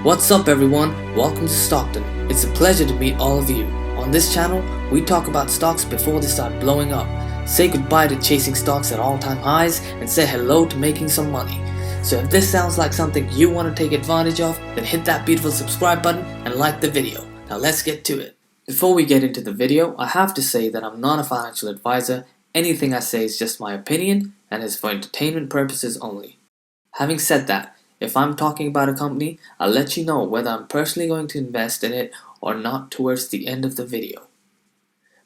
What's up everyone, welcome to Stockton. It's a pleasure to meet all of you. On this channel, we talk about stocks before they start blowing up, say goodbye to chasing stocks at all-time highs, and say hello to making some money. So if this sounds like something you want to take advantage of, then hit that beautiful subscribe button and like the video. Now let's get to it. Before we get into the video, I have to say that I'm not a financial advisor. Anything I say is just my opinion and is for entertainment purposes only. Having said that, if I'm talking about a company, I'll let you know whether I'm personally going to invest in it or not towards the end of the video.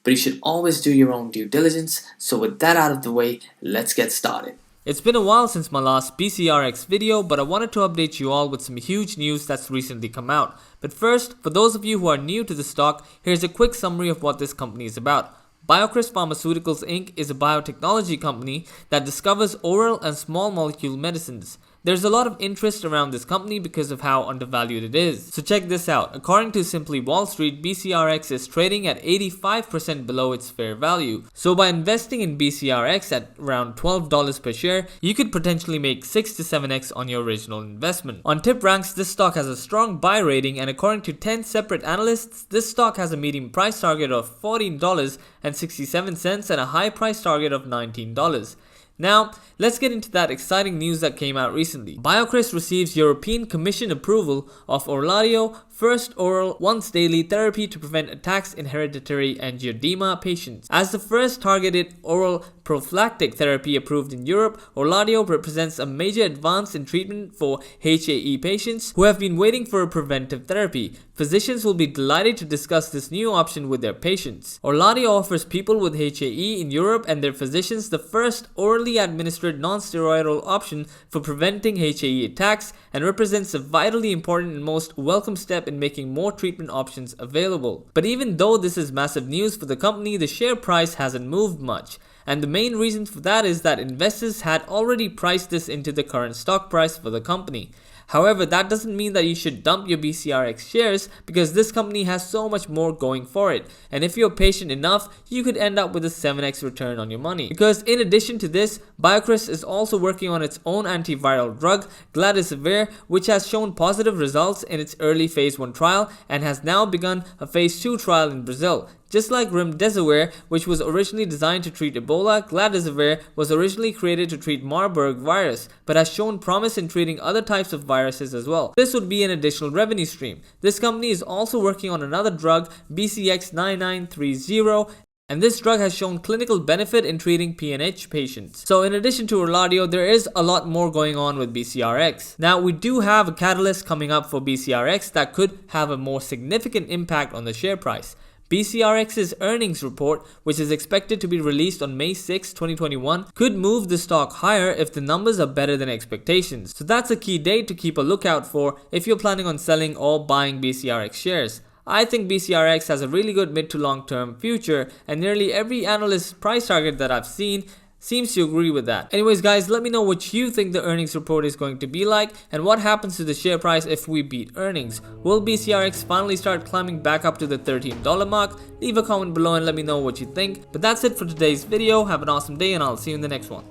But you should always do your own due diligence, so with that out of the way, let's get started. It's been a while since my last BCRX video, but I wanted to update you all with some huge news that's recently come out. But first, for those of you who are new to the stock, here's a quick summary of what this company is about. Biocryst Pharmaceuticals Inc. is a biotechnology company that discovers oral and small molecule medicines. There's a lot of interest around this company because of how undervalued it is. So check this out. According to Simply Wall Street, BCRX is trading at 85% below its fair value. So by investing in BCRX at around $12 per share, you could potentially make 6 to 7x on your original investment. On tip ranks, this stock has a strong buy rating, and according to 10 separate analysts, this stock has a median price target of $14.67 and a high price target of $19. Now, let's get into that exciting news that came out recently. Biocryst receives European Commission approval of Orladeyo, first oral once-daily therapy to prevent attacks in hereditary angioedema patients. As the first targeted oral prophylactic therapy approved in Europe, Orladeyo represents a major advance in treatment for HAE patients who have been waiting for a preventive therapy. Physicians will be delighted to discuss this new option with their patients. Orladeyo offers people with HAE in Europe and their physicians the first orally administered non-steroidal option for preventing HAE attacks and represents a vitally important and most welcome step in making more treatment options available. But even though this is massive news for the company, the share price hasn't moved much. And the main reason for that is that investors had already priced this into the current stock price for the company. However, that doesn't mean that you should dump your BCRX shares, because this company has so much more going for it. And if you're patient enough, you could end up with a 7x return on your money. Because in addition to this, Biocryst is also working on its own antiviral drug, Gladisivir, which has shown positive results in its early phase 1 trial and has now begun a phase 2 trial in Brazil. Just like remdesivir, which was originally designed to treat Ebola, Gladisivir was originally created to treat Marburg virus, but has shown promise in treating other types of viruses as well. This would be an additional revenue stream. This company is also working on another drug, BCX 9930, and this drug has shown clinical benefit in treating PNH patients. So in addition to Orladeyo, there is a lot more going on with BCRX. Now, we do have a catalyst coming up for BCRX that could have a more significant impact on the share price. BCRX's earnings report, which is expected to be released on May 6, 2021, could move the stock higher if the numbers are better than expectations. So that's a key date to keep a lookout for if you're planning on selling or buying BCRX shares. I think BCRX has a really good mid to long term future, and nearly every analyst's price target that I've seen seems to agree with that. Anyways guys, let me know what you think the earnings report is going to be like and what happens to the share price if we beat earnings. Will BCRX finally start climbing back up to the $13 mark? Leave a comment below and let me know what you think. But that's it for today's video. Have an awesome day and I'll see you in the next one.